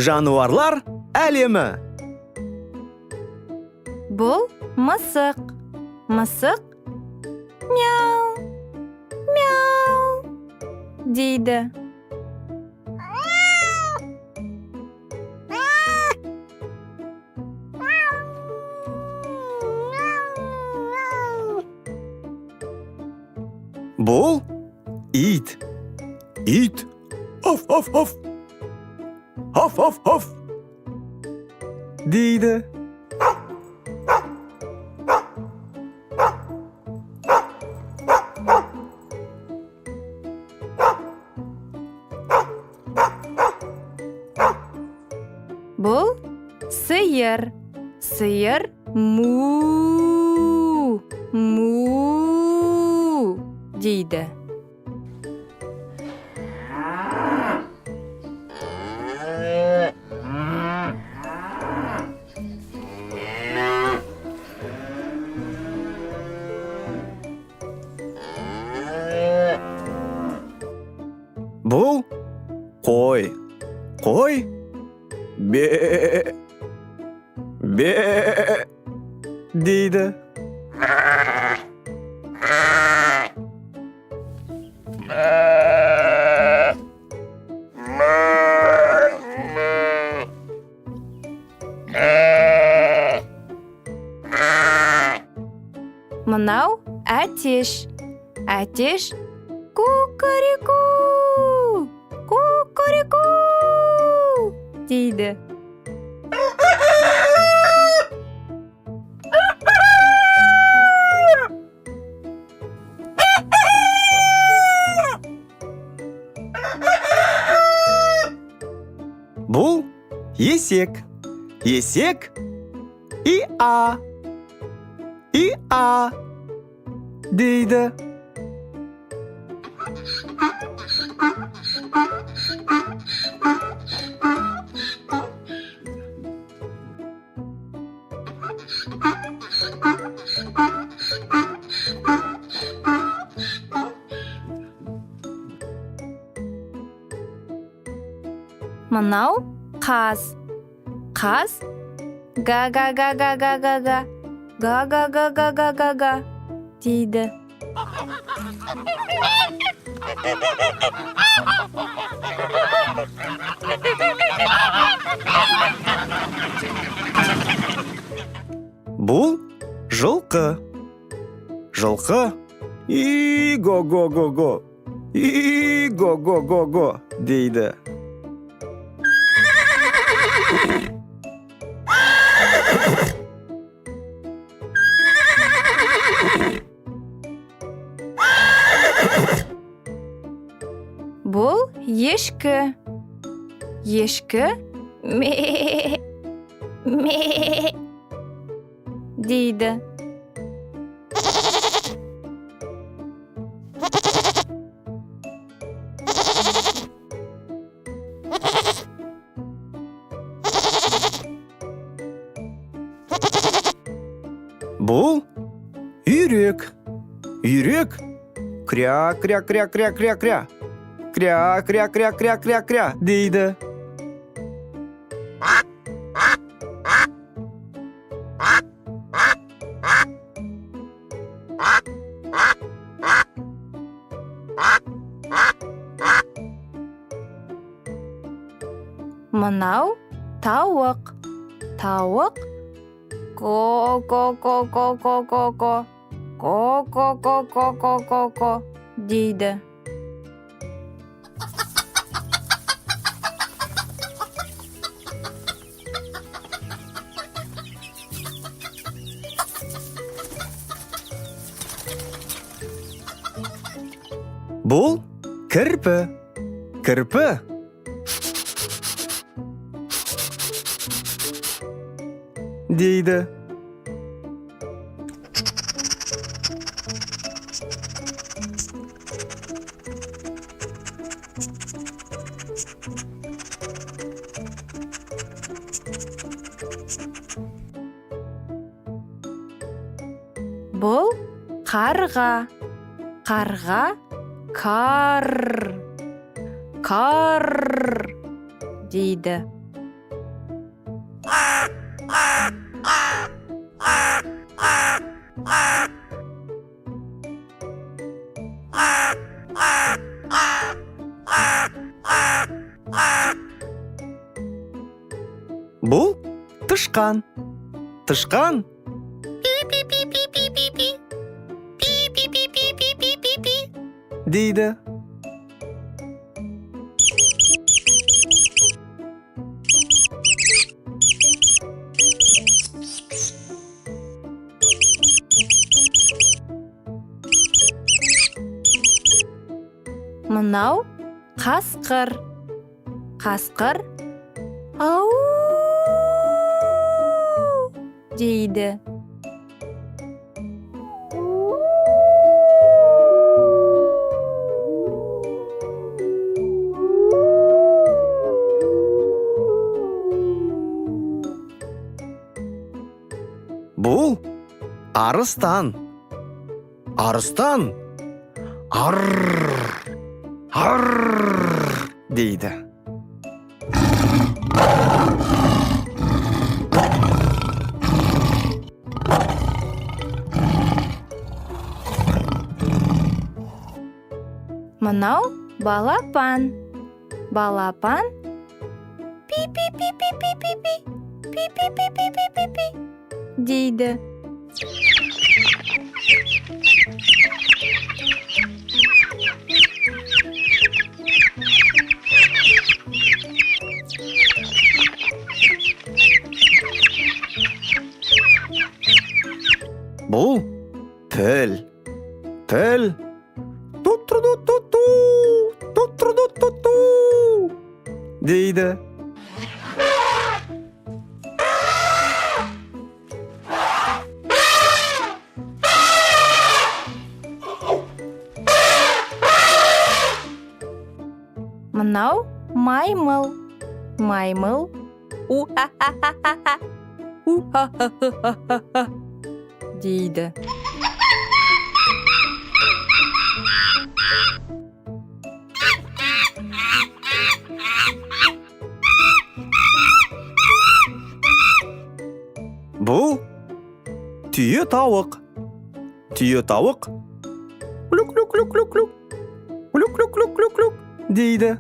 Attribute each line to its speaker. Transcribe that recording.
Speaker 1: Жануарлар әлемі.
Speaker 2: Бұл мысық. Мысық мяу, мяу дейді.
Speaker 1: Бұл ит. Ит. Оф, оф, оф. Оф, оф, оф. Дейді.
Speaker 2: Бұл сиыр. Сиыр му, му дейді.
Speaker 1: Бұл қой. Қой бе, бе дейді.
Speaker 2: Мынау әтеш. Әтеш кукареку, кукареку дейді.
Speaker 1: Бұл есек. Есек и-а, и-а дейді.
Speaker 2: Мынау қаз. Қаз га-га-га-га-га-га-га, га-га-га-га-га-га дейді.
Speaker 1: Бұл жылқы. Жылқы и-го-го-го-го, и-го-го-го-го дейді.
Speaker 2: Бұл ешкі. Ешкі ме, ме дейді.
Speaker 1: Бұл үйрек. Үйрек кря-кря-кря-кря-кря-кря, кря-кря-кря-кря-кря-кря дейді.
Speaker 2: Мынау тауық. Тауық ко-ко-ко-ко-ко-ко-ко, ко-ко-ко-ко-ко-ко дейді.
Speaker 1: Бұл кірпі. Кірпі дейді.
Speaker 2: Бұл қарға. Қарға кар, кар дейді.
Speaker 1: Тышқан. Тышқан. Дейді.
Speaker 2: Мынау қасқыр. Қасқыр ау дейді.
Speaker 1: Бұл арыстан. Арыстан. Арр. Арр. Дейді.
Speaker 2: Мынау балапан. Балапан пи-пи-пи-пи-пи-пи-пи. Пи-пи-пи-пи-пи-пи-пи дейді.
Speaker 1: Бұл піл. Піл. Ту-тру-ду-ту-ту. Ту-тру-ду-ту-ту. Дейді.
Speaker 2: Мынау маймыл. Маймыл у-ха-ха-ха-ха. У-ха-ха-ха-ха-ха дейді.
Speaker 1: Бұл түйе тауық. Түйе тауық. Люк-люк-люк-люк-люк. Люк-люк-люк-люк-люк дейді.